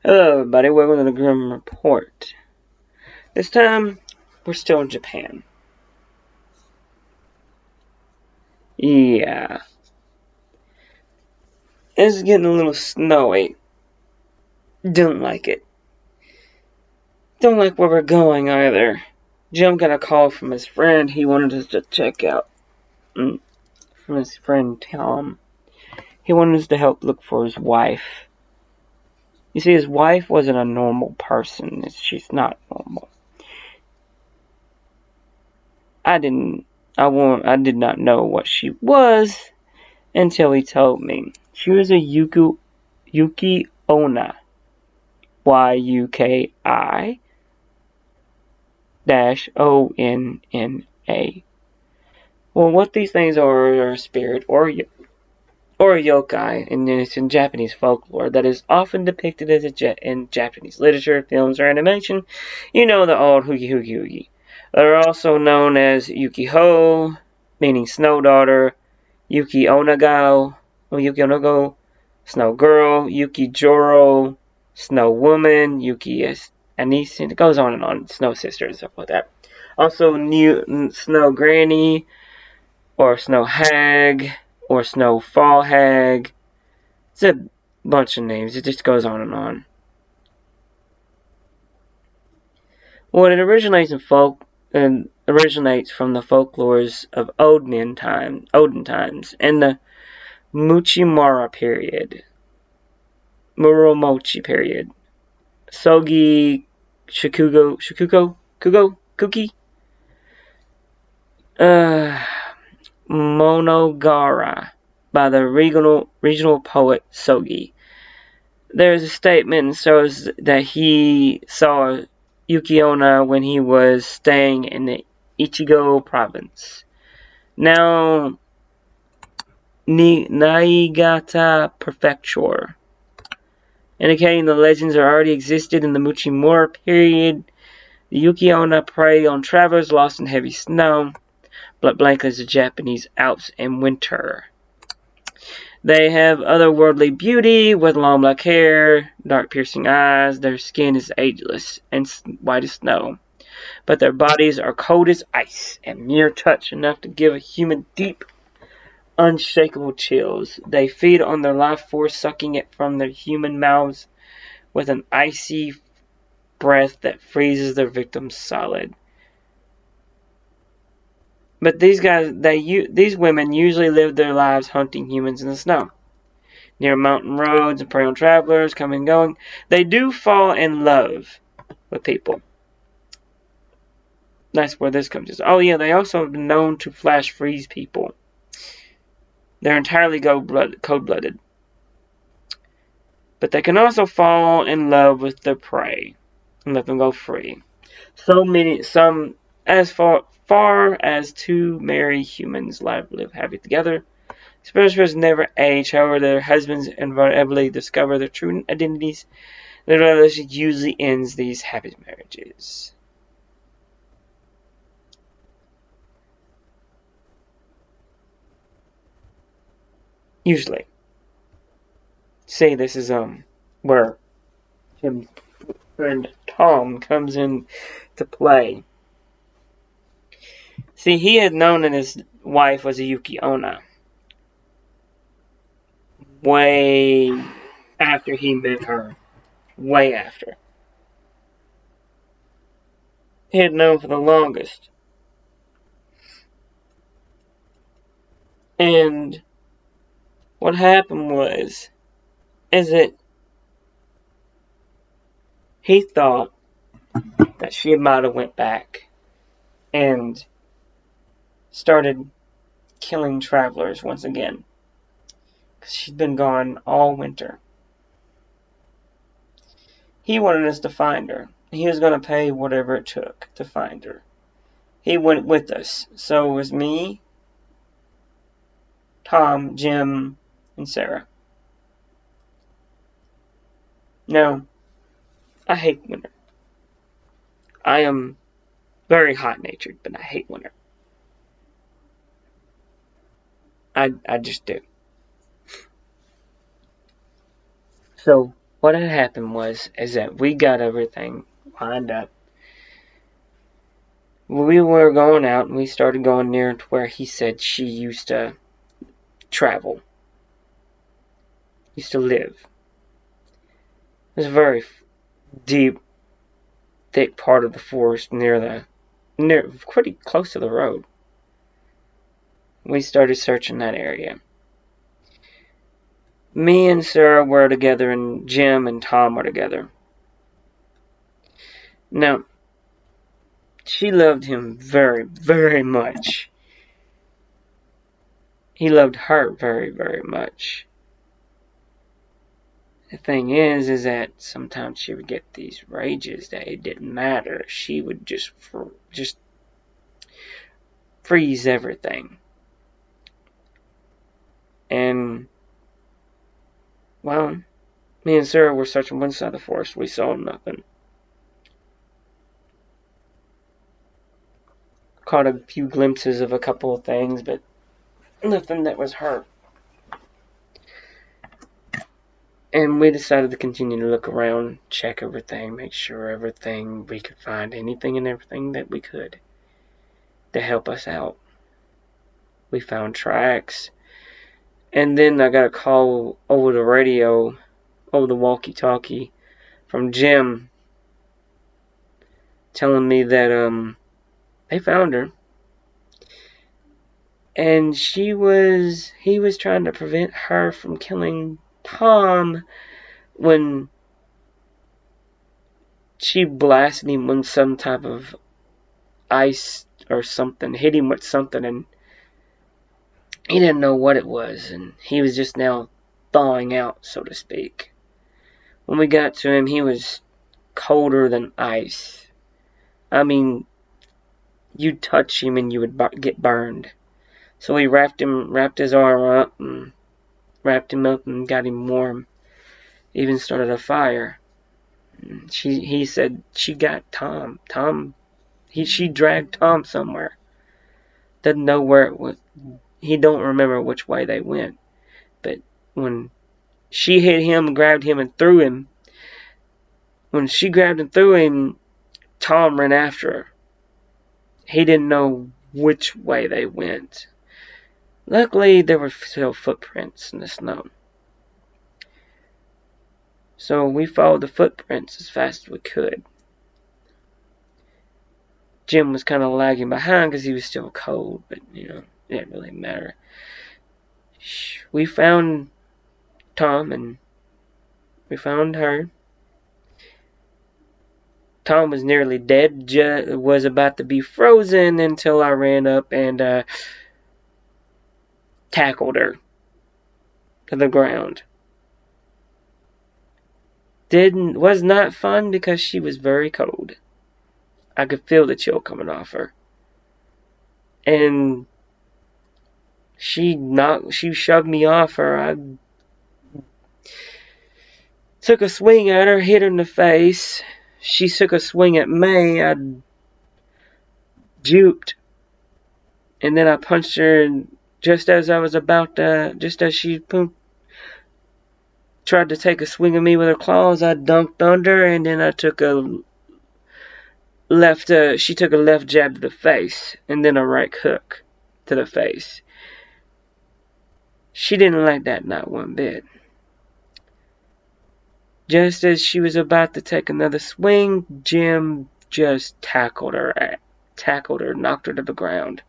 Hello everybody, welcome to the Grim Report. This time, we're still in Japan. Yeah. It's getting a little snowy. Don't like it. Don't like where we're going either. Jim got a call from his friend he wanted us to check out. From his friend Tom. He wanted us to help look for his wife. You see, his wife wasn't a normal person. She's not normal. I did not know what she was until he told me. She was a Yuki onna. YUKI-ONNA. Well, what these things are a spirit or a yokai, and it's in Japanese folklore that is often depicted as in Japanese literature, films, or animation. You know the old hoogie. They're also known as Yukiho, meaning snow daughter, Yuki Onagao, or Yuki Onago, snow girl, Yuki Joro, snow woman, Yuki Anise, and it goes on and on, snow sisters, stuff like that. Also, snow granny, or snow hag, or snow fall hag. It's a bunch of names. It just goes on and on. Well, it originates from the folklores of Odin times, and the Muromochi period. Sogi Kuki, Monogara by the regional poet Sogi. There's a statement that shows that he saw Yuki Onna when he was staying in the Ichigo province. Now, Niigata Prefecture, indicating the legends that already existed in the Muchimura period. The Yuki Onna prey on travelers lost in heavy snow, blanket as the Japanese Alps in winter. They have otherworldly beauty with long black hair, dark piercing eyes. Their skin is ageless and white as snow, but their bodies are cold as ice and mere touch enough to give a human deep, unshakable chills. They feed on their life force, sucking it from their human mouths with an icy breath that freezes their victims solid. But these women usually live their lives hunting humans in the snow, near mountain roads, and prey on travelers coming and going. They do fall in love with people. That's where this comes in. Oh yeah, they also have been known to flash freeze people. They're entirely cold-blooded. But they can also fall in love with their prey and let them go free. Some as far as two married humans live happy together. Spirituals never age, however, their husbands invariably discover their true identities. Their relationship usually ends these happy marriages. Usually. See, this is where Jim's friend Tom comes in to play. See, he had known that his wife was a Yuki Onna way after he met her. Way after. He had known for the longest. And what happened is that he thought that she might have went back and started killing travelers once again. Because she'd been gone all winter. He wanted us to find her. He was going to pay whatever it took to find her. He went with us. So it was me, Tom, Jim, and Sarah. Now, I hate winter. I am very hot-natured, but I hate winter. I just do. So, what had happened is that we got everything lined up. We were going out, and we started going near to where he said she used to travel, used to live. It was a very deep, thick part of the forest near pretty close to the road. We started searching that area. Me and Sarah were together, and Jim and Tom were together. Now, she loved him very, very much. He loved her very, very much. The thing is that sometimes she would get these rages that it didn't matter. She would just freeze everything. And, well, me and Sarah were searching one side of the forest. We saw nothing. Caught a few glimpses of a couple of things, but nothing that was hurt. And we decided to continue to look around, check everything, make sure everything we could find, anything and everything that we could to help us out. We found tracks. And then I got a call over the radio, over the walkie-talkie, from Jim, telling me that they found her. And he was trying to prevent her from killing Tom when she blasted him with some type of ice or something, hit him with something, and he didn't know what it was, and he was just now thawing out, so to speak. When we got to him, he was colder than ice. I mean, you'd touch him and you would get burned. So we wrapped his arm up, and wrapped him up and got him warm. Even started a fire. He said she got Tom. She dragged Tom somewhere. Doesn't know where it was. He don't remember which way they went. But when she hit him, grabbed him, and threw him, when she grabbed and threw him, Tom ran after her. He didn't know which way they went. Luckily, there were still footprints in the snow. So we followed the footprints as fast as we could. Jim was kind of lagging behind because he was still cold, but, it didn't really matter. We found Tom, and we found her. Tom was nearly dead, was about to be frozen until I ran up and tackled her to the ground. Was not fun because she was very cold. I could feel the chill coming off her. And she shoved me off her. I took a swing at her, hit her in the face. She took a swing at me. I juked. And then I punched her, and just as she tried to take a swing at me with her claws, I dunked under, and then I took she took a left jab to the face, and then a right hook to the face. She didn't like that, not one bit. Just as she was about to take another swing, Jim just tackled her, knocked her to the ground.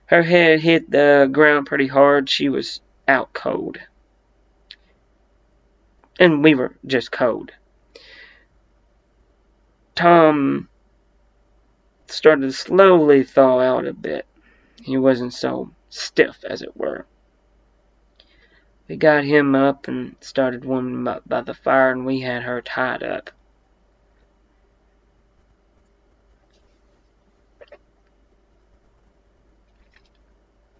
Her head hit the ground pretty hard. She was out cold. And we were just cold. Tom started to slowly thaw out a bit. He wasn't so stiff, as it were. We got him up and started warming him up by the fire, and we had her tied up.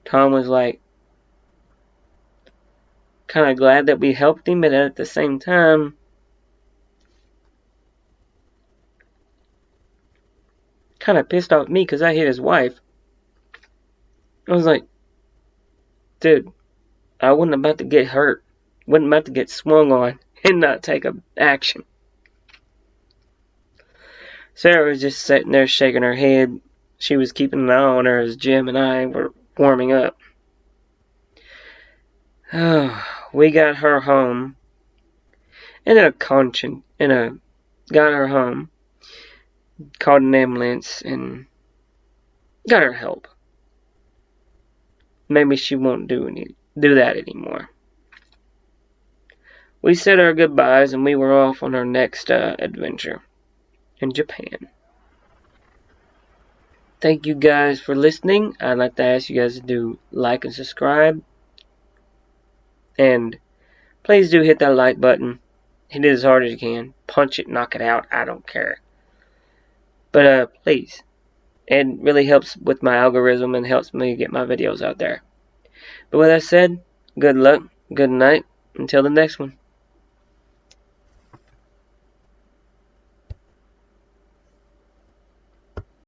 Tom was kind of glad that we helped him, but at the same time, kind of pissed off at me because I hit his wife. I was like, dude, I wasn't about to get hurt. Wasn't about to get swung on. and not take action. Sarah was just sitting there shaking her head. She was keeping an eye on her as Jim and I were warming up. We got her home, got her home, called an ambulance, and got her help. Maybe she won't do that anymore. We said our goodbyes and we were off on our next adventure in Japan. Thank you guys for listening. I'd like to ask you guys to do like and subscribe. And please do hit that like button. Hit it as hard as you can. Punch it, knock it out. I don't care. But please. It really helps with my algorithm and helps me get my videos out there. But with that said, good luck, good night, until the next one.